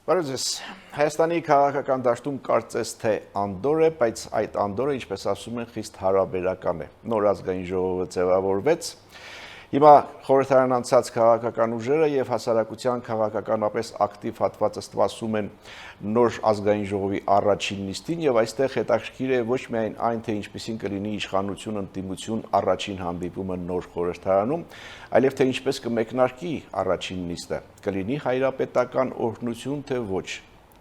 Բարև ձեզ։ Հայաստանի քաղաքական դաշտում կարծես թե անդոր է, բայց այդ անդորը, ինչպես ասում են, խիստ հարաբերական է։ Նոր ազգային ժողովը ձևավորվեց։ Հիմա խորհրդարան անցած քաղաքական ուժերը եւ հասարակության քաղաքականապես ակտիվ հատվածը ստվասում են նոր ազգային ժողովի առաջին նիստին եւ այստեղ հետաքրքիր է ոչ միայն այն, թե ինչպեսին կլինի իշխանություն ընդդիմություն առաջին հանդիպումը նոր խորհրդարանում, այլև թե ինչպես կմեկնարկի առաջին նիստը, կլինի հայրապետական օրհնություն, թե ոչ,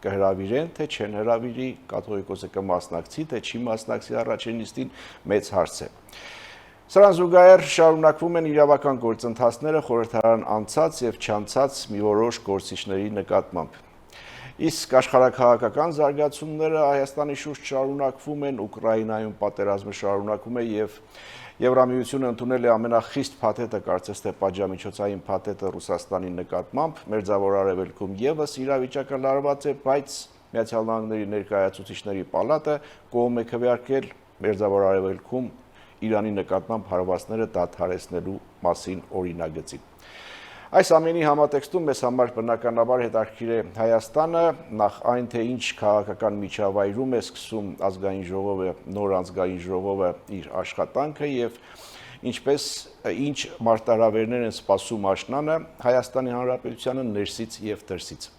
կհրավիրեն, թե չեն հրավիրի, կաթողիկոսը կմասնակցի, թե չի մասնակցի առաջին նիստին, մեծ հարց է։ Սրան զուգահեռ շարունակվում են իրավական գործընթացները խորհրդարան անցած եւ չանցած մի որոշ գործիչների նկատմամբ։ Իսկ աշխարհաքաղաքական զարգացումները Հայաստանի շուրջ շարունակվում են, Ուկրաինայում պատերազմը շարունակվում է եւ Եվրամիությունը ընդունել է ամենախիստ փաթեթը, կարծես թե պատժամիջոցային փաթեթը Ռուսաստանի նկատմամբ, Մերձավոր Արևելքում եւս իրավիճակը լարված է, բայց Միացյալ Նահանգների ներկայացուցիչների պալատը կողմ է քվեարկել Մերձավոր Արևելքում Իրանի նկատմամբ հարվածները դադարեցնելու մասին օրինագծի։ Այս ամենի համատեքստում մեզ համար բնականաբար հետաքրքիր է Հայաստանը, նախ այն, թե ինչ քաղաքական միջավայրում է սկսում ազգային ժողովը, նոր ազգային ժողովը իր աշխատանքը եւ ինչպես ինչ մարտահրավերներ են սպասում աշնանը Հայաստանի Հանրապետությանը ներսից եւ դրսից։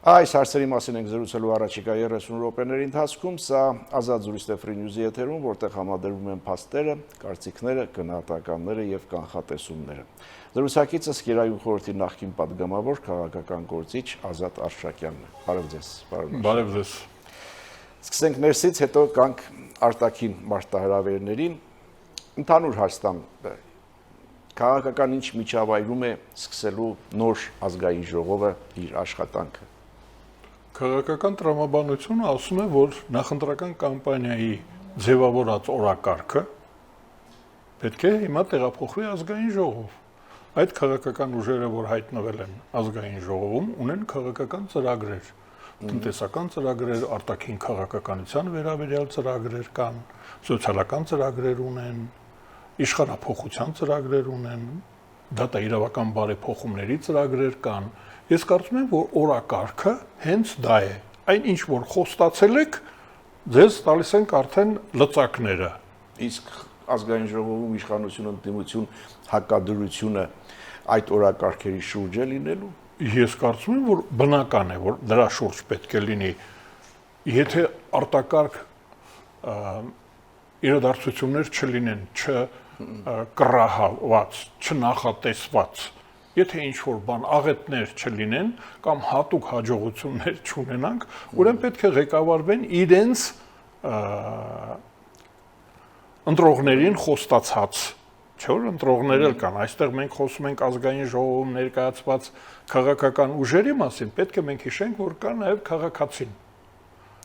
Այս հարցերի մասին ենք զրուցելու առաջիկա 30 րոպեների ընթացքում, սա ազատ զրույց Free News-ի եթերում, որտեղ համադրվում են փաստերը, կարծիքները, գնահատականները եւ կանխատեսումները։ Զրուցակիցս Գերագույն խորհրդի նախկին պատգամավոր քաղաքական գործիչ Ազատ Արշակյանն է։ Բարև ձեզ, պարոն։ Բարև ձեզ։ Սկսենք ներսից, հետո կանք արտաքին մարտահրավերներին։ Ընդհանուր հարցամ, քաղաքական ինչ միջավայրում է սկսելու նոր ազգային ժողովը իր աշխատանքը։ Քաղաքական տրամաբանությունը ասում է, որ նախընտրական կամպանիայի ձևավորած օրակարգը պետք է հիմա տեղափոխվի ազգային ժողով։ Այդ քաղաքական ուժերը, որ հայտնվել են ազգային ժողովում, ունեն քաղաքական ծրագրեր, տնտեսական ծրագրեր, արտաքին քաղաքականության վերաբերյալ ծրագրեր կան, սոցիալական ծրագրեր ունեն, իշխանափոխության ծրագրեր ունեն, դատաիրավական բարեփոխումների ծրագրեր կան։ Ես կարծում եմ, որ օրակարգը հենց դա է։ Այն ինչ որ խոստացել եք, ձեզ տալիս ենք արդեն լծակները։ Իսկ ազգային ժողովում իշխանություն ընդդիմություն հակադրությունը այդ օրակարգերի շուրջ է լինելու։ Ես կարծում եմ, որ բնական է, որ դրա շուրջ պետք է լինի։ Եթե արտակարգ իրադարձություններ չլինեն, չկռահված, չնախատեսված, եթե ինչ-որ բան աղետներ չլինեն կամ հատուկ հաջողություններ չունենանք, ուրեմն պետք է ղեկավարվեն իրենց ընտրողներին խոստացած, չէ՞ որ ընտրողներ էլ կան, այստեղ մենք խոսում ենք ազգային ժողովում ներկայացված քաղաքական ուժերի մասին, պետք է մենք հիշենք, որ կա նաև քաղաքացին։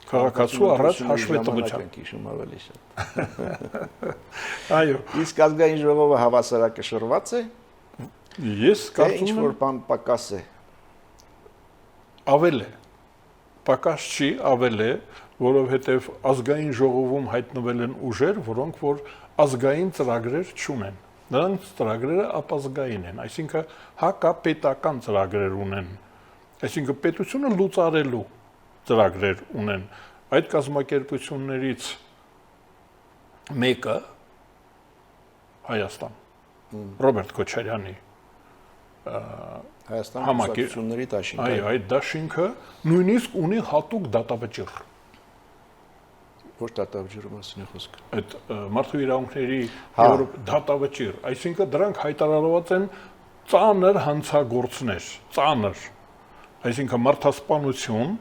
Քաղաքացու առաջ հաշվետվության ենք հիշում ավելի շատ։ Այո, Իսկ ազգային ժողովը հավասարակշռված է։ Ես կարծում եմ, որ բան պակաս է։ Ավել է։ Պակաս չի, ավել է, որովհետև ազգային ժողովում հայտնվել են ուժեր, որոնք որ ազգային ծրագրեր չունեն։ Նրանց ծրագրերը ապազգային են, այսինքն հակապետական ծրագրեր ունեն։ Այսինքն պետությունը լուծարելու ծրագրեր ունեն։ Այդ կազմակերպություններից մեկը Հայաստան, Ռոբերտ Քոչարյանի Հայաստան Հանրապետությունների դաշինքը։ Այո, այդ դաշինքը նույնիսկ ունի հատուկ դատավճիռ։ Ոչ դատավճիռի մասին է խոսքը։ Այդ մարդու իրավունքների դատավճիռ, այսինքն դրանք հայտարարված են ծանր հանցագործներ, ծանր, այսինքն մարդասպանություն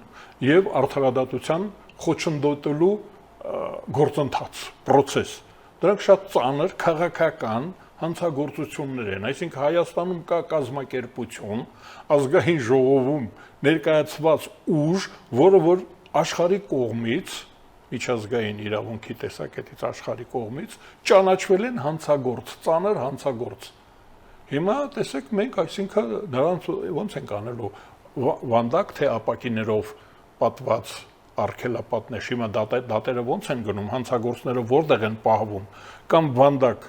եւ արդարադատության խոչընդոտելու գործընթաց, process։ Դրանք շատ ծանր քաղաքական հանցագործություններ են, այսինքն Հայաստանում կա կազմակերպություն, ազգային ժողովում ներկայացված ուժ, որը որ աշխարհի կողմից, միջազգային իրավունքի տեսակետից աշխարհի կողմից ճանաչվել են հանցագործ, ծանր հանցագործ։ Հիմա տեսեք մենք, այսինքն նրանց ոնց ենք անելու վանդակ թե ապակիներով պատված արգելապատներ, հիմա դատերը ոնց են գնում, հանցագործները որտեղ են պահվում, կամ վանդակ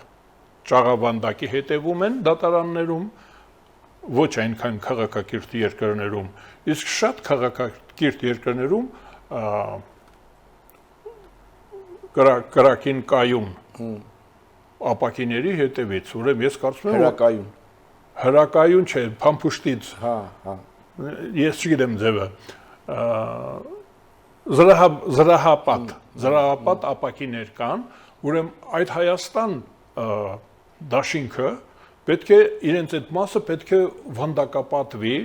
ճաղավանդակի հետևում են դատարաններում, ոչ այնքան քաղաքակիրթ երկրներում, իսկ շատ քաղաքակիրթ երկրներում կրակին կայուն ապակիների հետևից, ուրեմն ես կարծում եմ հրակայուն չէ, փամփուշտից, ես չգիտեմ ձևը, զրահապատ ապակիներ կան, ուրեմն այդ Հայաստան դաշինքը պետք է իրենց այդ մասը պետք է վանդակապատվի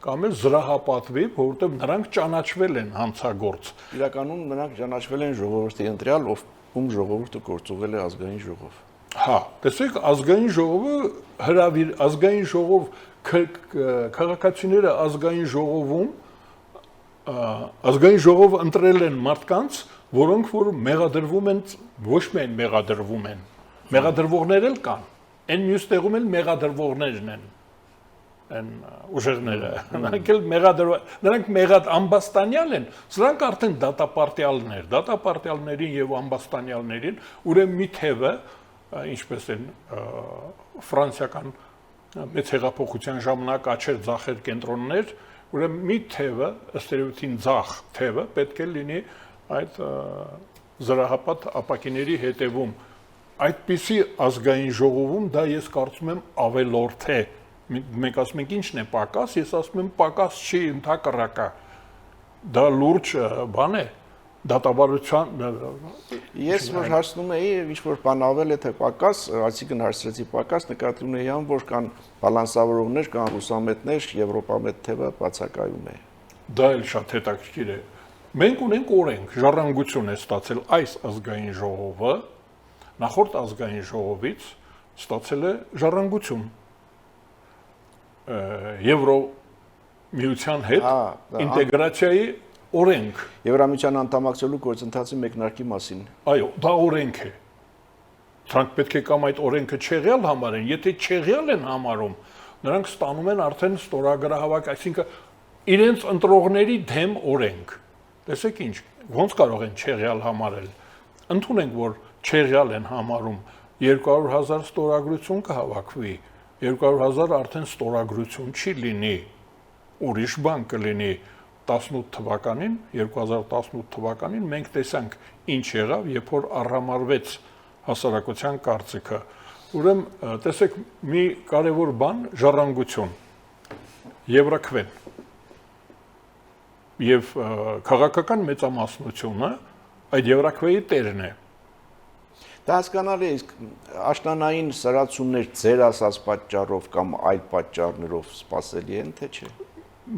կամ էլ զրահապատվի, որովհետև նրանք ճանաչվել են հանցագործ։ Իրականում նրանք ճանաչվել են ժողովրդի ընտրյալ, ում ժողովուրդը գործուղել է ազգային ժողով։ Հա, տեսեք, ազգային ժողովը ազգային ժողով քաղաքացիները ազգային ժողովում ազգային ժողով ընտրել են մարդկանց, որոնք որ մեղադրվում են, ոչ միայն մեղադրվում են, մեղադրվողներ էլ կան, այն մյուս տեղում էլ մեղադրվողներն են, այն ուժերները, նրանք ամբաստանյալ են, սրանք արդեն դատապարտյալներին եւ ամբաստանյալներին, ուրեմն մի թևը, ինչպես են ֆրանսիական մեծ հեղափոխության ժամանակ աչեր ձախեր կենտրոններ, ուրեմն մի թևը, ըստ էության ձախ թևը պետք է լինի այդ զրահապատ ապակիների հետևում։ Այդպիսի ազգային ժողովում դա ես կարծում եմ ավելորդ է։ Մենք ասում ենք ինչն է պակաս, ես ասում եմ պակաս չի, ընդհակառակը։ Դա լուրջ բան է, դատավարության։ Ես որ հարցնում էի, ինչ որ բան ավել է թե պակաս, այսինքն հարցրեցի պակաս, նկատի ունեի ան, որ կան բալանսավորողներ, կան ռուսամետներ, եվրոպամետ թևը բացակայում է։ Դա էլ շատ հետաքրքիր է։ Մենք ունենք օրենք, ժառանգություն է ստացել այս ազգային ժողովը, նախորդ ազգային ժողովից ստացել է ժառանգություն։ Եվրոմիության հետ ինտեգրացիայի օրենք։ Եվրամիության անդամակցելու գործընթացի մեկնարկի մասին։ Այո, դա օրենք է։ Դրանք պետք է կամ այդ օրենքը չեղյալ համարեն, եթե չեղյալ են համարում, նրանք ստանում են արդեն ստորագրահավաք, այսինքն իրենց ընտրողների դեմ օրենք։ Տեսեք ինչ, ոնց կարող են չեղյալ համարել։ Ընդունենք, որ չեղյալ են համարում, 200,000 ստորագրություն կհավաքվի, 200,000 արդեն ստորագրություն չի լինի, ուրիշ բան կլինի 18 թվականին, 2018 թվականին մենք տեսանք ինչ եղավ, երբ որ առհամարվեց հասարակության կարծիքը։ Ուրեմն տեսեք մի կարևոր բան ժառանգություն, Եվրաքվեն եւ քաղաքական մեծամասնությունը այդ Եվրաքվեի տերն է։ Դա հասկանալի է, իսկ աշնանային սրացումներ ձեր ասած պատճառով կամ այլ պատճառներով սպասելի են, թե չէ։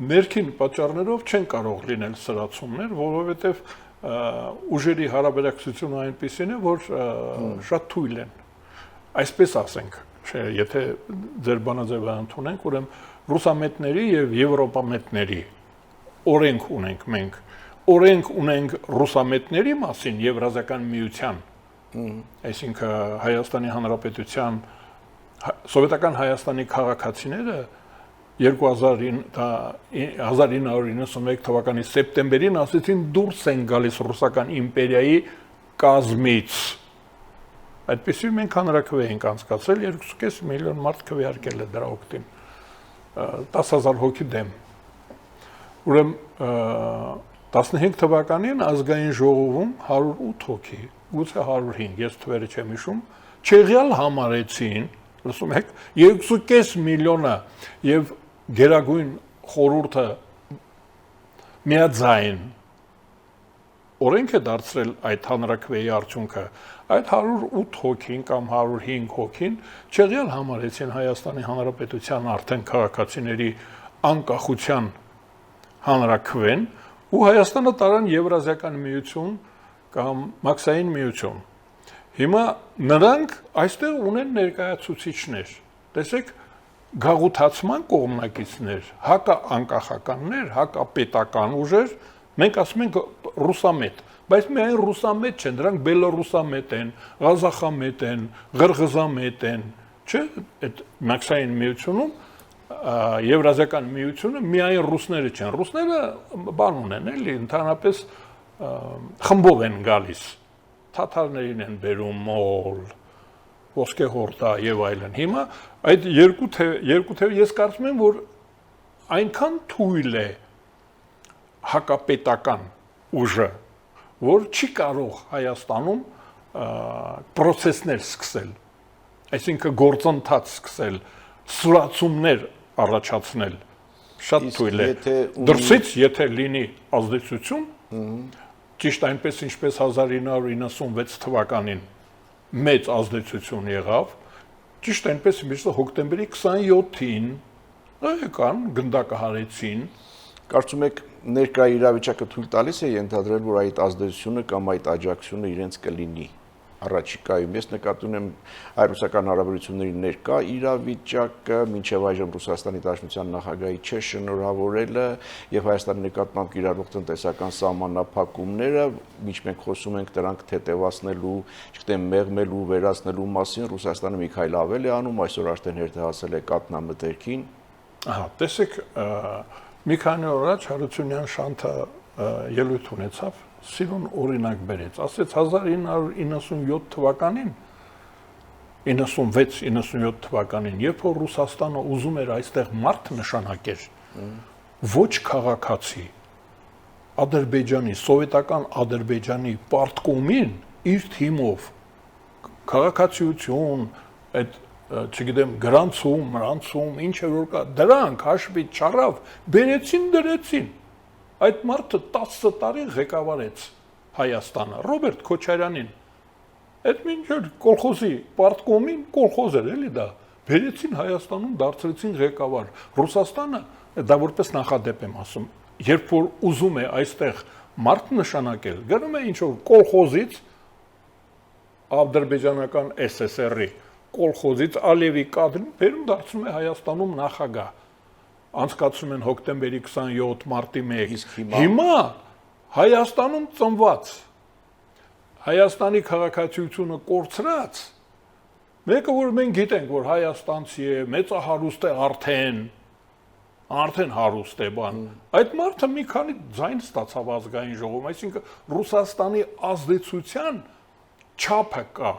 Ներքին պատճառներով չեն կարող լինել սրացումներ, որովհետև ուժերի հարաբերակցությունը այնպիսին է, որ շատ թույլ են։ Այսպես ասենք, չէ, եթե ձեր բանաձևը ընդունենք, ուրեմն ռուսամետների եւ եվրոպամետների օրենք ունենք մենք։ Օրենք ունենք ռուսամետների մասին Եվրազիական միության, այսինքն Հայաստանի Հանրապետության սովետական Հայաստանի քաղաքացիները 1991 թվականի սեպտեմբերին ասեցին դուրս են գալիս ռուսական իմպերիայի կազմից։ Այդպեսի մենք հանրաքվե ենք անցկացրել, 2.5 միլիոն մարդ քվեարկել է դրա օգտին, 10,000 հոգի դեմ։ Ուրեմն 15 թվականին ազգային ժողովում 108 հոգի, գուցե 105, ես թվերը չեմ հիշում, չեղյալ համարեցին, լսում եք, 2.5 միլիոնը եւ Գերագույն խորհուրդը միաձայն օրենք է դարձրել այդ հանրաքվեի արդյունքը, այդ 108 հոգին կամ 105 հոգին չեղյալ համարեցին Հայաստանի Հանրապետության արդեն քաղաքացիների անկախության հանրաքվեն ու Հայաստանը տարան Եվրազիական միություն կամ Մաքսային միություն։ Հիմա նրանք այստեղ ունեն ներկայացուցիչներ, տեսեք, գաղութացման կողմնակիցներ, հակաանկախականներ, հակապետական ուժեր, մենք ասում ենք ռուսամետ, բայց միայն ռուսամետ չեն, դրանք բելոռուսամետ են, ղազախամետ են, ղրղզամետ են, չէ՞, այդ Մաքսային միությունում Եվրազիական միությունը միայն ռուսները չեն, ռուսները բան ունեն, էլի, ընդհանրապես խմբով են գալիս, թաթարներին են բերում, մոլ, ոսկե հորդա եւ այլն։ Հիմա այդ երկու թեւ ես կարծում եմ, որ այնքան թույլ է հակապետական ուժը, որ չի կարող Հայաստանում պրոցեսներ սկսել, այսինքն գործընթաց սկսել, սուրացումներ առաջացնել, շատ թույլ է։ Դրսից եթե լինի ազդեցություն, ճիշտ այնպես ինչպես 1996 թվականին մեծ ազդեցություն եղավ, ճիշտ այնպես ինչպես հոկտեմբերի 27-ին եկան, գնդակը հարեցին։ Կարծում եք ներկայ իրավիճակը թույլ տալիս է ենթադրել, որ այդ ազդեցությունը կամ այդ աջակցությունը իրենց կլինի առաջիկայում։ Ես նկատի ունեմ հայ-ռուսական հարաբերությունների ներկա իրավիճակը, մինչև այժմ Ռուսաստանի Դաշնության նախագահի չշնորհավորելը եւ Հայաստանի նկատմամբ կիրառվող տնտեսական սահմանափակումները, ինչ մենք խոսում ենք դրանք թեթևացնելու, չգիտեմ, մեղմելու, վերացնելու մասին, Ռուսաստանը մի քայլ ավել է անում, այսօր արդեն հերթահասել է կաթնամթերքին։ Ահա, տեսեք, մի քանի օր առաջ Հարությունյան Շանթը ելույթ ունեցավ, սիրուն օրինակ բերեց, ասեց 1997 թվականին, 96-97 թվականին, երբ որ Ռուսաստանը ուզում էր այստեղ մարդ նշանակեր, ոչ քաղաքացի, Ադրբեջանի, սովետական Ադրբեջանի պարտկոմին իր թիմով քաղաքացիություն, այդ չգիտեմ, գրանցում, մրանցում, ինչ որ կա, դրանք հաշվի չառավ, բերեցին, դրեցին։ Այդ մարդը 10 տարի ղեկավարեց Հայաստանը, Ռոբերտ Քոչարյանին։ Այդ մինչև կոլխոզի պարտկոմին կոլխոզ էր, էլի դա։ Բերեցին Հայաստանում, դարձրեցին ղեկավար։ Ռուսաստանը, դա որպես նախադեպ եմ ասում, երբ որ ուզում է այստեղ մարդ նշանակել, գնում է ինչ որ կոլխոզից ադրբեջանական SSR-ի կոլխոզից Ալիևի կադրին բերում դարձնում է Հայաստանում նախագահ։ Անցկացում են հոկտեմբերի 27, մարտի 1։ Հիմա Հայաստանում ծնված, Հայաստանի քաղաքացիությունը կորցրած, մեկը որ մենք գիտենք, որ հայաստանցի է, մեծահարուստ է արդեն հարուստ է բան։ Այդ մարդը մի քանի ձայն ստացավ ազգային ժողովում, այսինքն Ռուսաստանի ազդեցության չափը կա։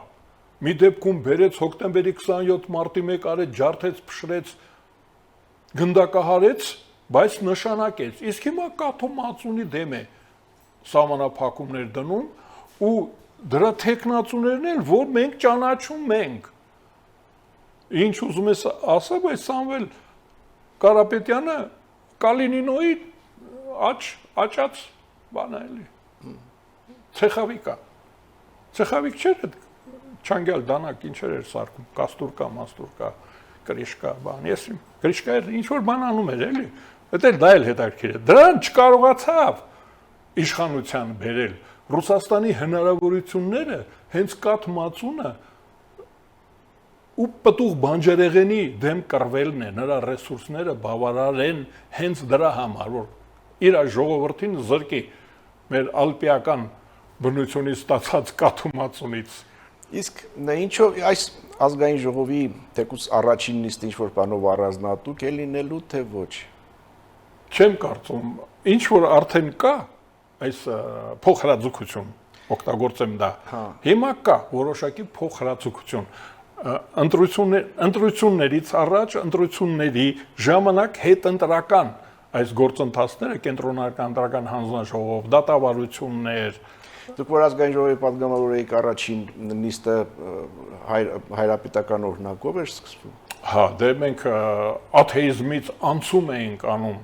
Մի դեպքում բերեց հոկտեմբերի 27 մարտի 1 արեց, ջարդեց, փշրեց, գնդակահարեց, բայց նշանակեց։ Իսկ հիմա կաթոմացունի դեմ է սահմանափակումներ դնում ու դրա թեկնածուներն էլ, որ մենք ճանաչում ենք։ Ինչ ուզում ես ասա, բայց Սամվել Կարապետյանը Կալինինոյի աճած բան է էլի։ Ցեխավիկա։ Ցեխավիկ չէր այդ Չանգյալ դանակ ինչեր էր սարքում, կաստուրկա, մաստուրկա, կրիշկա, բան, ես կրիշկա էր ինչ որ բան անում էր, էլի, դա էլ հետաքրքիր է, դրան չկարողացավ իշխանության բերել, Ռուսաստանի հնարավորությունները հենց կաթմածունը ու պտուղ բանջարեղենի դեմ կռվելն է, նրա ռեսուրսները բավարար են հենց դրա համար, որ իր ժողովրդին զրկի մեր ալպիական բնությունից ստացած կաթմածունից։ Իսկ ինչով այս ազգային ժողովի թեկուզ առաջին նիստը ինչ-որ բանով առանձնատուկ է լինելու, թե ոչ։ Չեմ կարծում, ինչ որ արդեն կա, այս փոխհրաձգություն, օգտագործեմ դա։ Հիմա կա որոշակի փոխհրաձգություն։ Ընտրություններից առաջ, ընտրությունների ժամանակ հետընտրական այս գործընթացները կենտրոնական ընտրական հանձնաժողով, դատավարություններ, Դուք որ ազգային ժողովի պատգամավոր եք առաջին նիստը հայրապետական օրհնակով էր սկսվում։ Հա, դե մենք աթեիզմից անցում էինք անում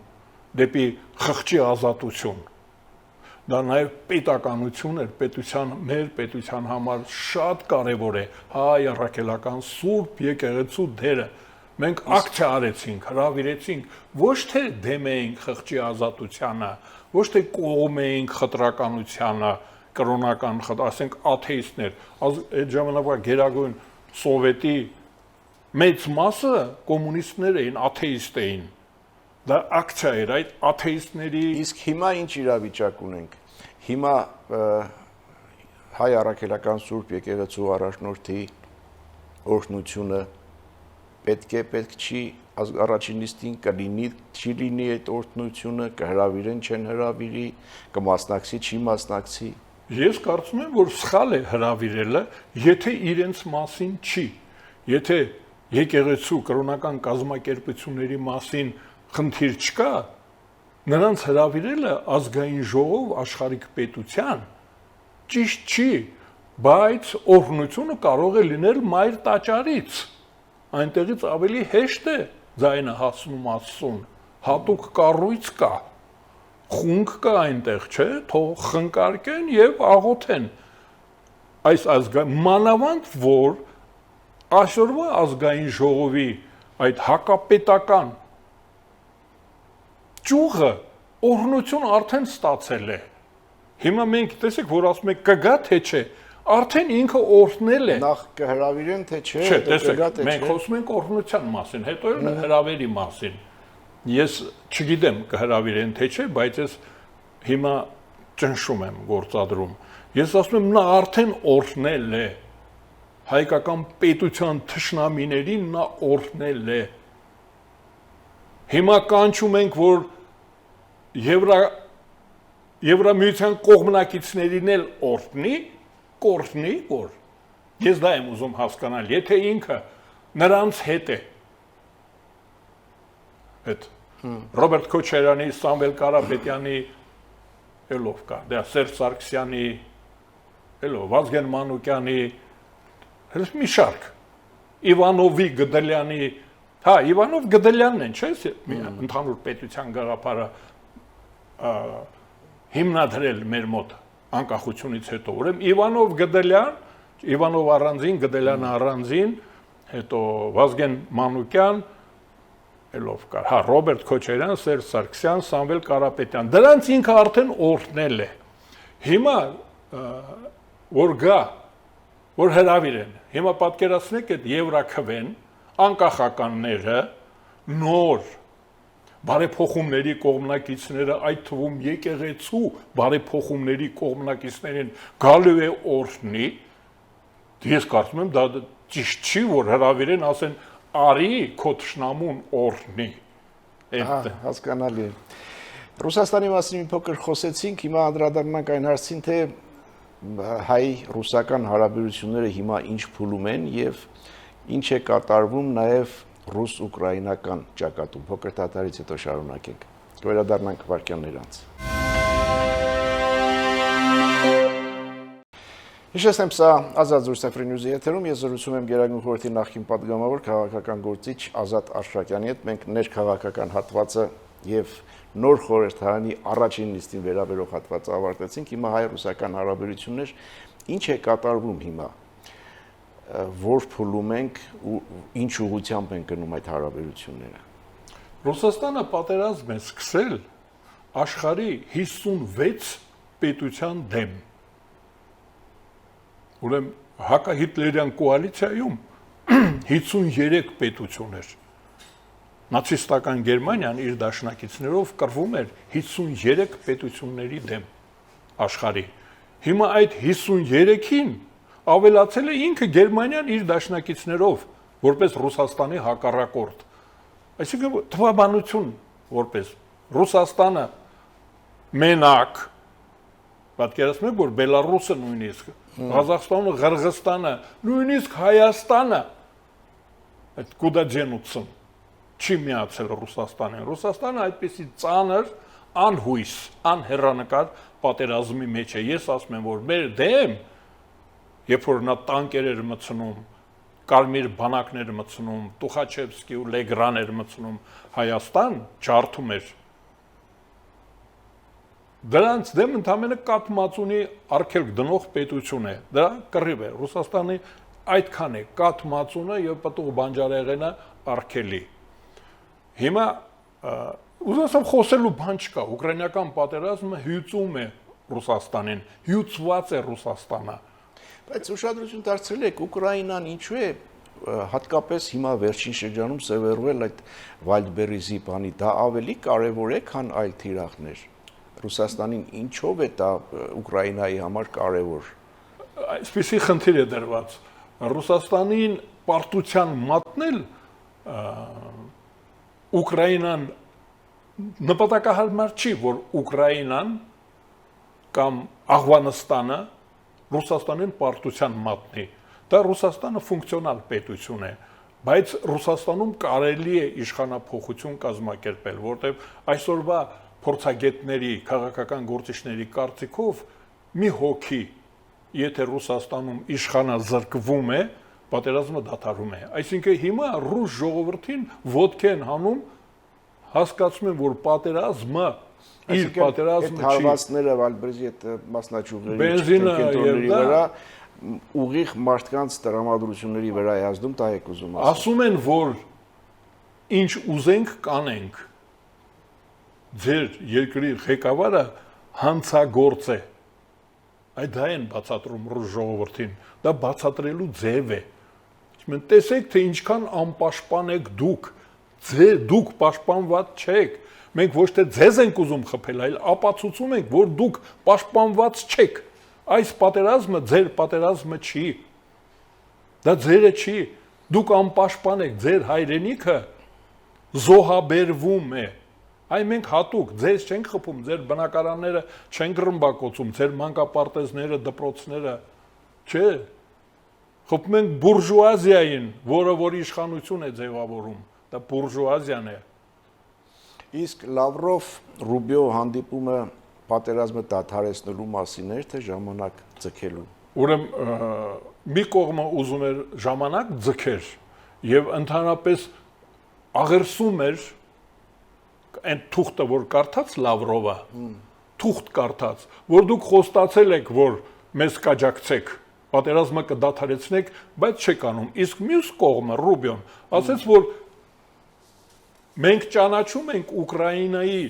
դեպի խղճի ազատություն։ Դա նաև պետականություն էր, մեր պետության համար շատ կարևոր է հայ առաքելական սուրբ եկեղեցու դերը։ Մենք ակցիա արեցինք, հրավիրեցինք, ոչ թե դեմ էինք խղճի ազատությանը, ոչ թե կողմ էինք խտրականությանը, կրոնական, ասենք աթեիստներ, այդ ժամանակվա գերագույն սովետի մեծ մասը կոմունիստներ էին, աթեիստ էին։ Դա ակցիա էր այդ աթեիստների։ Իսկ հիմա ինչ իրավիճակ ունենք։ Հիմա հայ առաքելական սուրբ եկեղեցու առաջնորդի օրհնությունը պետք չի առաջին նիստին կլինի, չի լինի այդ օրհնությունը, կհրավիրեն, չեն հրավիրի, կմասնակցի, չի մասնակցի։ Ես կարծում եմ, որ սխալ է հրավիրելը, եթե իրենց մասին չի, եթե եկեղեցու կրոնական կազմակերպությունների մասին խնդիր չկա, նրանց հրավիրելը ազգային ժողով աշխարհիկ պետության ճիշտ չի, բայց օրհնությունը կարող է լինել մայր տաճարից, այնտեղից ավելի հեշտ է ձայնը հասնում Աստծուն, հատուկ կառույց կա, խունգ կա այնտեղ, չէ, թող խնկարկեն եւ աղոթեն այս մանավանդ որ այսօրվա ազգային ժողովի այդ հակապետական ճյուղը օրհնություն արդեն ստացել է։ Հիմա մենք տեսեք, որ ասում եք կգա թե չէ, արդեն ինքը օրհնել է։ Նախ կհրավիրեն թե չէ, Չէ, տեսեք, մենք խոսում ենք օրհնության մասին, հետո էլ հրավերի մասին։ Ես չգիտեմ կհրավիրեն թե չէ, բայց ես հիմա ճնշում եմ գործադրում։ Ես ասում եմ նա արդեն օրհնել է հայկական պետության թշնամիներին, նա օրհնել է։ Հիմա կանչում ենք, որ Եվրամիության կողմնակիցներին էլ օրհնի, կորհնի, որ ես դա եմ ուզում հասկանալ, եթե ինքը նրանց հետ է։ Այդ Ռոբերտ Քոչարյանի, Սամվել Կարապետյանի ելով կա, դա Սերժ Սարգսյանի, ելով Վազգեն Մանուկյանի, հենց մի շարք, Իվանովի Գդելյանի, հա, Իվանով Գդելյանն են, չէ՞, ընդհանուր պետության գաղափարը հիմնադրել մեր մոտ անկախությունից հետո, ուրեմն Իվանով Գդելյան, Իվանով առանձին, Գդելյանը առանձին, հետո Վազգեն Մանուկյան, ելով կար, հա, Ռոբերտ Քոչարյան, Սերժ Սարգսյան, Սամվել Կարապետյան, դրանց ինքը արդեն օրհնել է։ Հիմա որ գա, որ հրավիրեն, հիմա պատկերացնեք այդ Եվրաքվեն, անկախականները, նոր բարեփոխումների կողմնակիցները, այդ թվում եկեղեցու բարեփոխումների կողմնակիցներին գալու է օրհնի, ես կարծում եմ դա ճիշտ չի, որ հրավիրեն, ասեն արի քո թշնամուն օրհնի։ Հասկանալի է։ Ռուսաստանի մասին մի փոքր խոսեցինք, հիմա անդրադառնանք այն հարցին, թե հայ-ռուսական հարաբերությունները հիմա ինչ փուլում են եւ ինչ է կատարվում նաեւ ռուս-ուկրաինական ճակատում։ Փոքր դատարից հետո շարունակենք։ Վերադառնանք վարքյաններ անց։ Հիշեցնեմ, սա Ազատ զրույց Free News-ի եթերում, ես զրուցում եմ Գերագույն խորհրդի նախկին պատգամավոր քաղաքական գործիչ Ազատ Աշրակյանի հետ, մենք ներքաղաքական հատվածը եւ նոր խորհրդարանի առաջին նիստին վերաբերող հատվածը ավարտեցինք, հիմա հայ-ռուսական հարաբերություններ ինչ է կատարվում հիմա, որ փուլում ենք ու ինչ ուղղությամբ են գնում այդ հարաբերությունները։ Ռուսաստանը պատերազմ է սկսել աշխարհի 56 պետության դեմ։ Ուրեմն հակահիտլերյան կոալիցիայում 53 պետություն էր։ Նացիստական Գերմանիան իր դաշնակիցներով կռվում էր 53 պետությունների դեմ աշխարհի։ Հիմա այդ 53-ին ավելացել է ինքը Գերմանիան իր դաշնակիցներով, որպես Ռուսաստանի հակառակորդ։ Այսինքն թվաբանություն, որպես Ռուսաստանը մենակ, պատկերացնում եք, որ Բելարուսը նույնիսկ, Ղազախստանը, Ղրղստանը, նույնիսկ Հայաստանը այդ կուդաջենուցն չի միացել Ռուսաստանին։ Ռուսաստանը այդպիսի ծանր, անհույս, անհեռանկար պատերազմի մեջ է։ Ես ասում եմ, որ մեր դեմ, երբ որ նա տանկեր էր մտցնում, կարմիր բանակներ մտցնում, Տուխաչևսկի ու Լեգրան էր մտցնում Հայաստան, ջարդում էր։ Դրանց դեմ ընդամենը կաթմածունի արգելք դնող պետություն է։ Դա կռիվ է։ Ռուսաստանի այդքան է կաթմածունը եւ պտուղ բանջարեղենը արգելի։ Հիմա ուզում խոսելու բան չկա, ուկրաինական պատերազմը հյուծում է Ռուսաստանին, հյուծված է Ռուսաստանը։ Բայց ուշադրություն դարձրել եք, Ուկրաինան ինչու է հատկապես հիմա վերջին շրջանում սևեռվել այդ Վայլդբերիզի բանի, դա ավելի կարևոր է, քան այլ թիրախներ։ Ռուսաստանին ինչով է դա Ուկրաինայի համար կարևոր։ Այսպիսի խնդիր է դրված։ Ռուսաստանին պարտության մատնել Ուկրաինան նպատակահարմար չի, որ Ուկրաինան կամ Աղվանստանը Ռուսաստանին պարտության մատնի։ Դա Ռուսաստանը ֆունկցիոնալ պետություն է, բայց Ռուսաստանում կարելի է իշխանափոխություն կազմակերպել, որտեղ այսօրվա փորձագետների, քաղաքական գործիչների կարծիքով մի հոգի, եթե Ռուսաստանում իշխանազրկվում է, պատերազմը դադարում է։ Այսինքն հիմա ռուս ժողովրդին ոտք են հանում, հասկացում են, որ պատերազմը իր պատերազմը չի։ Հարվածները Վալբերզի այդ մասնաճյուղերի կենտրոնների վրա ուղիղ մարդկանց տրամադրությունների վրա է ազդում, դա եք ուզում ասել։ Ասում են, որ ինչ ուզենք կանենք։ Ձեր երկրի ղեկավարը հանցագործ է։ Այդ դա են բացատրում ռուս ժողովրդին։ Դա բացատրելու ձև է։ Մենք տեսեք, թե ինչքան անպաշտպան եք դուք։ Դուք պաշտպանված չեք։ Մենք ոչ թե ձեզ ենք ուզում խփել, այլ ապացուցում ենք, որ դուք պաշտպանված չեք։ Այս պատերազմը ձեր պատերազմը չի։ Դա ձերը չի։ Դուք անպաշտպան եք, ձեր հայրենիքը զոհաբերվում է։ Այ մենք հատուկ ձեզ չենք խփում, ձեր բնակարանները չենք ռմբակոծում, ձեր մանկապարտեզները, դպրոցները, չէ։ Խփում ենք բուրժուազիային, որը որ իշխանություն է ձևավորում, դա բուրժուազիան է։ Իսկ Լավրով Ռուբիո հանդիպումը պատերազմը դադարեցնելու մասին էր, թե ժամանակ ձգելու։ Ուրեմն մի կողմը ուզում էր ժամանակ ձգեր եւ ընդհանրապես աղերսում էր այն թուղթը, որ կարդաց Լավրովը, թուղթ կարդաց, որ դուք խոստացել եք, որ մեզ կաջակցեք, պատերազմը կդադարեցնեք, բայց չեք անում։ Իսկ մյուս կողմը Ռուբիոն ասաց, որ մենք ճանաչում ենք Ուկրաինայի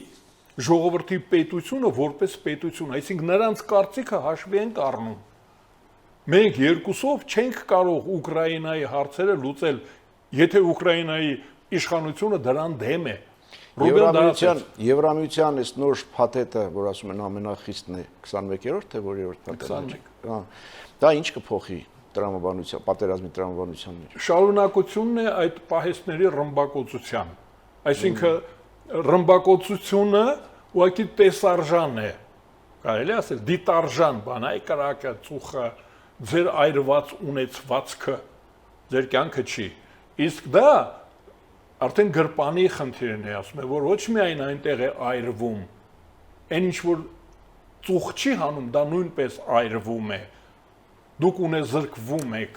ժողովրդի պետությունը որպես պետություն, այսինքն նրանց կարծիքը հաշվի ենք առնում։ Մենք երկուսով չենք կարող Ուկրաինայի հարցերը լուծել, եթե Ուկրաինայի իշխանությունը դրան դեմ է։ Եվրամիության այս նոր փաթեթը, որ ասում են ամենախիստն է, 21-րդ թե որերորդ փաթեթը։ Դա ինչ կփոխի տրամաբանության, պատերազմի տրամաբանության մեջ։ Շարունակությունն է այդ պահեստների ռմբակոծության։ Այսինքն ռմբակոծությունը ուղղակի տեսարժան է, կարելի է ասել դիտարժան բան, այ կրակը, ծուխը, ձեր այրված ունեցվածքը, ձեր կյանքը չի։ Իսկ դա արդեն գրպանի խնդիրն է, ասում է, որ ոչ միայն այնտեղ է այրվում, այն ինչ որ ծուխ չի հանում, դա նույնպես այրվում է։ Դուք ունեզրկվում եք,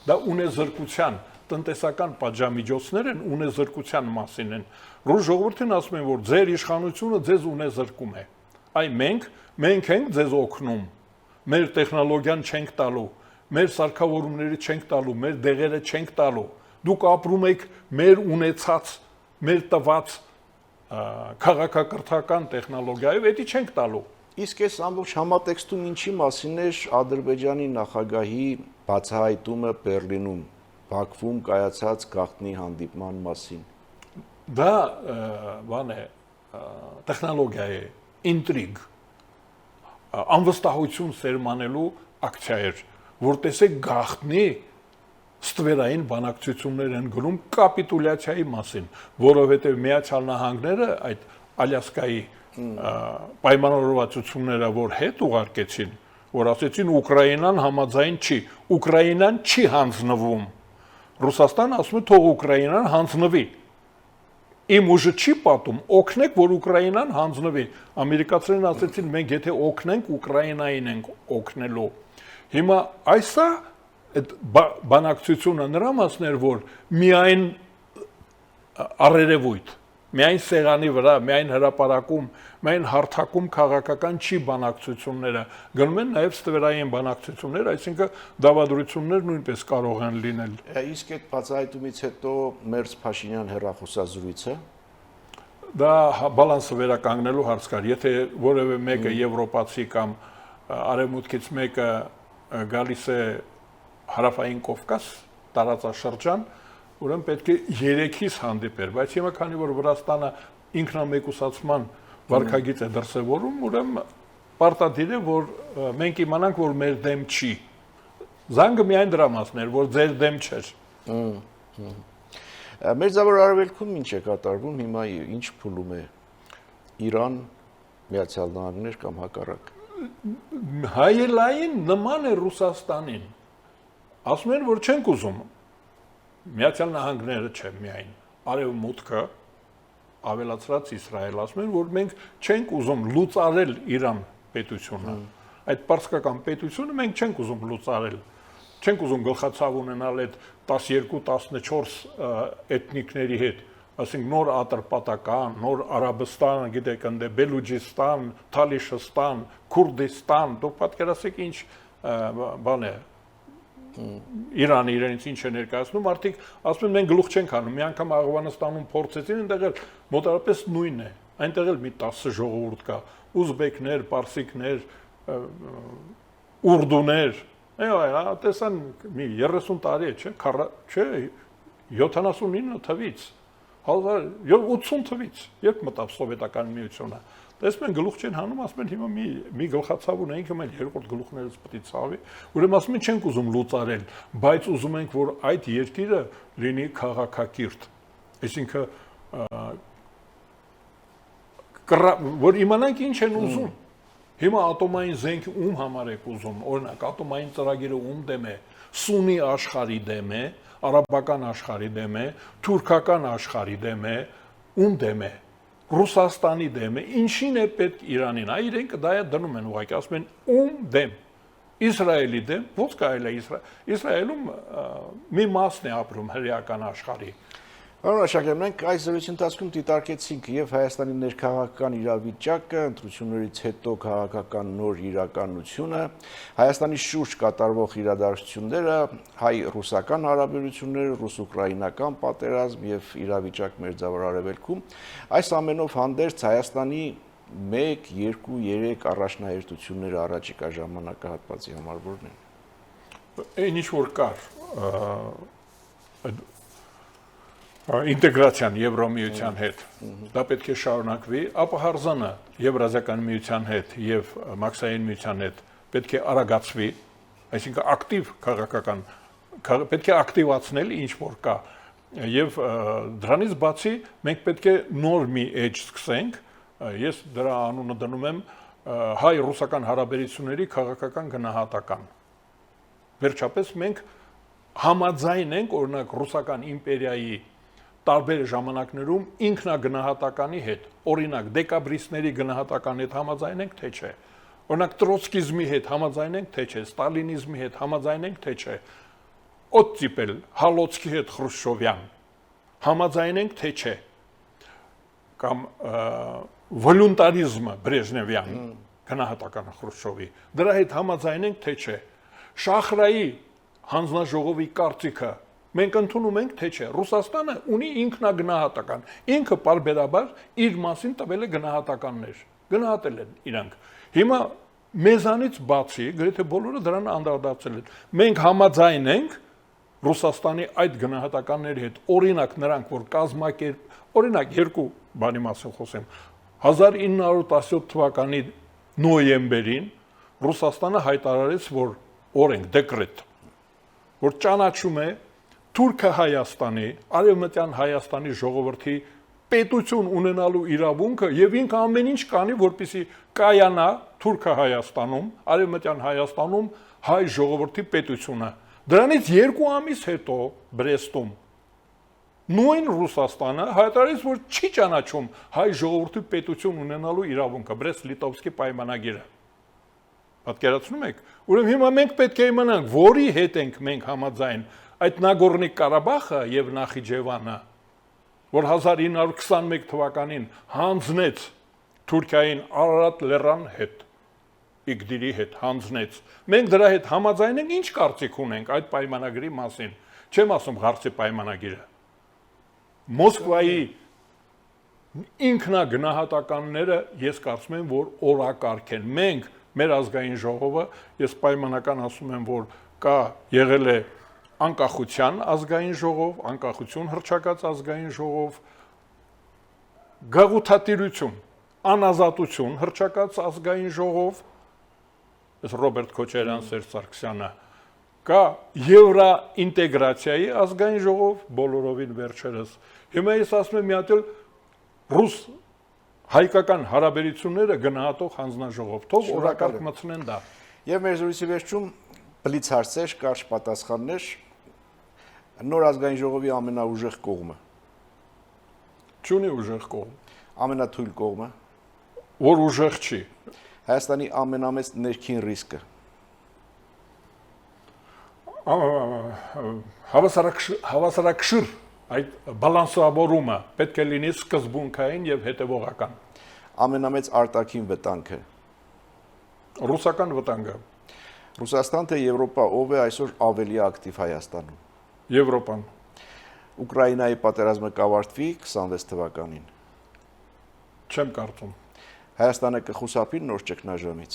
դա ունեզրկության տնտեսական պատժամիջոցներ են, ունեզրկության մասին են։ Ռուս ժողովրդին ասում են, որ ձեր իշխանությունը ձեզ ունեզրկում է։ Այ մենք ենք ձեզ օգնում, մեր տեխնոլոգիան չենք տալու, մեր սարքավորումները չենք տալու, մեր դեղերը չենք տալու։ Դուք ապրում եք մեր ունեցած, մեր տված քաղաքակրթական տեխնոլոգիայով, դա չենք տալու։ Իսկ այս ամբողջ համատեքստում ինչի մասին էր Ադրբեջանի նախագահի բացահայտումը Բեռլինում, Բաքվում կայացած գաղտնի հանդիպման մասին։ Դա բան է, տեխնոլոգիա է, ինտրիգ, անվստահություն սերմանելու ակցիա էր, որ տեսեք գաղտնի ստվերային բանակցություններ են գնում կապիտուլյացիայի մասին, որովհետև Միացյալ Նահանգները այդ Ալյասկայի պայմանավորվածությունները, որ հետ ուղարկեցին, որ ասեցին Ուկրաինան համաձայն չի, Ուկրաինան չի հանձնվում։ Ռուսաստանը ասում է թող Ուկրաինան հանձնվի։ Իմ ուժը չի պատում, օգնեք, որ Ուկրաինան հանձնվի։ Ամերիկացիներն ասեցին, մենք եթե օգնենք, Ուկրաինային ենք օգնելու։ Հիմա այսա այդ բանակցությունը նրա մասն էր, որ միայն առերևույթ, միայն սեղանի վրա, միայն հրապարակում, միայն հարթակում քաղաքական չի բանակցությունները, գնում են նաև ստվերային բանակցություններ, այսինքն դավադրություններ նույնպես կարող են լինել։ Իսկ այդ բացահայտումից հետո Մերձ Փաշինյան հեռախոսազրույցը դա բալանսը վերականգնելու հարց կար, եթե որևէ մեկը եվրոպացի կամ արևմուտքից մեկը գալիս է Հարավային Կովկաս, տարածաշրջան, ուրեմն պետք է 3-ից հանդիպեր, բայց հիմա քանի որ Վրաստանը ինքնամեկուսացման վարքագիծ է դրսևորում, ուրեմն պարտադիր է, որ մենք իմանանք, որ մեր դեմ չի։ Զանգը միայն դրա մասն էր, որ ձեր դեմ չէր։ Մերձավոր Արևելքում ինչ է կատարվում, հիմա ինչ փուլում է Իրան, Միացյալ Նահանգներ կամ հակառակ։ հայելային նման է Ռուսաստանին։ Ասում են, որ չենք ուզում Միացյալ Նահանգները չէ միայն, արևմուտքը ավելացրած Իսրայել ասում են, որ մենք չենք ուզում լուծարել Իրան պետությունը։ Այդ պարսկական պետությունը մենք չենք ուզում լուծարել։ Չենք ուզում գլխացավ ունենալ այդ 12-14 էթնիկների հետ, ասենք նոր Ատրպատական, նոր Արաբստան, գիտեք, ընդ Բելուջիստան, Թալիշստան, Քուրդիստան, դուք պատկերացրեք ինչ բան է Իրանը իրենից ինչ է ներկայացնում, արդիկ ասում են մենք գլուխ չենք անում, մի անգամ Աղվանստանում փորձեցին, այնտեղ էլ մոտավորապես նույնն է, այնտեղ էլ մի 10 ժողովուրդ կա, ուզբեկներ, պարսիկներ, ուրդուներ, տեսան մի 30 տարի է, չէ, 79 թվից, 80 թվից, երբ մտավ Սովետական միությունը, տեսնում են գլուխ չեն հանում, ասում են հիմա մի գլխացավ ունենք, հիմա երկրորդ գլուխներից պետք է ցավի, ուրեմն ասում են չենք ուզում լուծարել, բայց ուզում ենք, որ այդ երկիրը լինի քաղաքակիրթ, այսինքն որ իմանանք ինչ են ուզում։ Հիմա ատոմային զենք ում համար եք ուզում, օրինակ ատոմային ծրագիրը ում դեմ է, սունի աշխարհի դեմ է, արաբական աշխարհի դեմ է, թուրքական աշխարհի դեմ է, ում դեմ է, Ռուսաստանի դեմ է, ինչին է պետք Իրանին, իրենք դա է դնում են ուղղակի, ասում են ում դեմ, Իսրայելի դեմ, ո՞նց կարելի է Իսրայելում մի մասն է ապրում հրեական աշխարհի։ Պարոն Աշակյան, մենք այս զրույցի ընթացքում դիտարկեցինք եւ Հայաստանի ներքաղաքական իրավիճակը, ընտրություններից հետո քաղաքական նոր իրականությունը, Հայաստանի շուրջ կատարվող իրադարձությունները, հայ-ռուսական հարաբերությունները, ռուս-ուկրաինական պատերազմ եւ իրավիճակ Մերձավոր Արևելքում, այս ամենով հանդերձ Հայաստանի 1, 2, 3 առաջնահերթությունները առաջիկա ժամանակահատվածի համար որն են։ Այն ինչ որ կար ինտեգրացիան Եվրոմիության հետ, դա պետք է շարունակվի, ապա հարզանը Եվրազիական միության հետ եւ Մաքսային միության հետ պետք է արագացվի, այսինքն ակտիվ քաղաքական պետք է ակտիվացնել ինչ որ կա եւ դրանից բացի մենք պետք է նոր մի էջ սկսենք, ես դրա անունը դնում եմ հայ-ռուսական հարաբերությունների քաղաքական գնահատական։ Վերջապես մենք համաձայն ենք օրինակ ռուսական իմպերիայի տարբեր ժամանակներում ինքնագնահատականի հետ, օրինակ դեկաբրիստների գնահատականի հետ համաձայն ենք թե չէ, օրինակ տրոցկիզմի հետ համաձայն ենք թե չէ, ստալինիզմի հետ համաձայն ենք թե չէ, օտտիպել հալոցքի հետ Խրուշչովյան համաձայն ենք թե չէ, կամ վոլունտարիզմը Բրեժնևյան գնահատականը Խրուշչովի, դրա հետ համաձայն ենք թե չէ, Շախրայի հանձնաժողովի կարծիքը մենք ընդունում ենք թե չէ, Ռուսաստանը ունի ինքնագնահատական, ինքը պարբերաբար իր մասին տվել է գնահատականներ, գնահատել են իրանք։ Հիմա մեզանից բացի, գրեթե բոլորը դրան անդրադարձել են։ Մենք համաձայն ենք Ռուսաստանի այդ գնահատականների հետ, օրինակ նրանք, որ կազմակերպ, օրինակ երկու բանի մասին խոսեմ, 1917 թվականի նոյեմբերին Ռուսաստանը հայտարարեց, որ օրենք, դեկրետ, որ ճանաչում է Թուրքը Հայաստանի, Արևմտյան Հայաստանի ժողովրդի պետություն ունենալու իրավունքը եւ ինքը ամեն ինչ կանի, որպեսզի կայանա Թուրքը Հայաստանում, Արևմտյան Հայաստանում հայ ժողովրդի պետությունը։ Դրանից 2 ամիս հետո Բրեստում նույն Ռուսաստանը հայտարարեց, որ չի ճանաչում հայ ժողովրդի պետություն ունենալու իրավունքը, Բրեստ-Լիտովսկի պայմանագիրը։ Պատկերացնում եք, ուրեմն հիմա մենք պետք է իմանանք, որի հետ ենք մենք համաձայն, այդ Նագորնի Ղարաբաղը եւ Նախիջևանը, որ 1921 թվականին հանձնեց Թուրքիային Արարատ լեռան հետ, Իգդիրի հետ հանձնեց։ Մենք դրա հետ համաձայն ենք, ինչ կարծիք ունենք այդ պայմանագրի մասին։ Չեմ ասում Ղարցի պայմանագիրը։ Մոսկվայի ինքնագնահատականները ես կարծում եմ, որ օրակարգ են։ Մենք մեր ազգային ժողովը, ես պայմանական ասում եմ, որ կա եղել է անկախության ազգային ժողով, անկախություն հռչակած ազգային ժողով, գաղութատիրություն, անազատություն հռչակած ազգային ժողով, Ռոբերտ Քոչարյան, Սերժ Սարգսյանը, կա եվրոինտեգրացիայի ազգային ժողով, բոլորովին վերջերս։ Հիմա ես ասում եմ մի հատ էլ ռուս հայկական հարաբերությունները գնահատող հանձնաժողով, թող օրակարգ մտցնեն դա։ Եվ մեր զրույցի վերջում բլից հարցեր, կարճ պատասխաններ, նոր ազգային ժողովի ամենաուժեղ կողմը, Չունի ուժեղ կողմ, ամենաթույլ կողմը, որ ուժեղ չի։ Հայաստանի ամենամեծ ներքին ռիսկը, Հավասարակշիռ այդ բալանսավորումը պետք է լինի սկզբունքային եւ հետեւողական։ ամենամեծ արտաքին վտանգը, Ռուսական վտանգը, Ռուսաստան թե Եվրոպա, ով է այսօր ավելի ակտիվ Հայաստանում, Եվրոպան, Ուկրաինայի պատերազմը կավարտվի 26 թվականին, չեմ կարծում։ Հայաստանը կխուսափի նոր ճգնաժամից,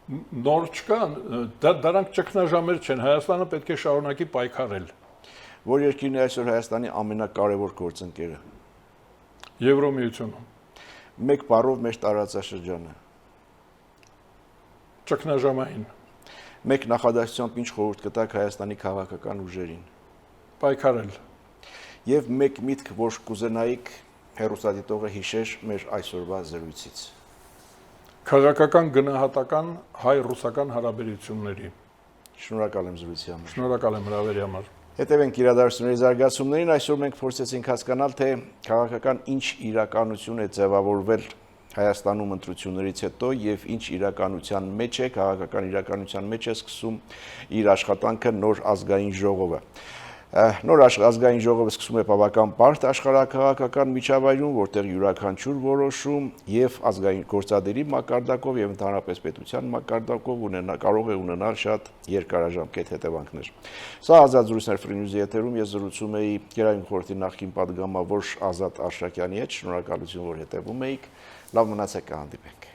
Նոր չկա, դրանք ճգնաժամեր չեն, Հայաստանը պետք է շարունակի պայքարել։ որ երկիրն է այսօր Հայաստանի ամենակարևոր գործընկերը, Եվրոմիությունում, մեկ բառով մեր տարածաշրջանը, ճգնաժամային, մեկ նախադասությամբ ինչ խորհուրդ կտաք Հայաստանի քաղաքական ուժերին, պայքարել, եւ մեկ միտք, որ կուզենայիք հեռուստադիտողը հիշեր մեր այսօրվա զրույցից։ քաղաքական գնահատական հայ-ռուսական հարաբերությունների։ Շնորհակալ եմ զրույցի համար։ Շնորհակալ եմ հրավերի համար։ Հետևենք իրադարձությունների զարգացումներին, այսօր մենք փորձեցինք հասկանալ, թե քաղաքական ինչ իրականություն է ձևավորվել Հայաստանում ընտրություններից հետո եւ ինչ իրականության մեջ է, քաղաքական իրականության մեջ է սկսում իր աշխատանքը նոր ազգային ժողովը։ Նոր ազգային ժողովը սկսում է բավական բարդ աշխարհակաղակական միջավայրում, որտեղ յուրաքանչյուր որոշում եւ ազգային գործադերի մակարդակով եւ ընդհանրապես պետության մակարդակով կարող է ունենալ շատ երկարաժամկետ հետևանքներ։ Սա ազատ զրույցներ Free News-ի եթերում ես զրուցում էի Գերագույն խորհրդի նախկին պատգամավոր Ազատ Արշակյանի հետ։ Շնորհակալություն, որ հետևում էիք։ Լավ մնացեք, կհանդիպենք։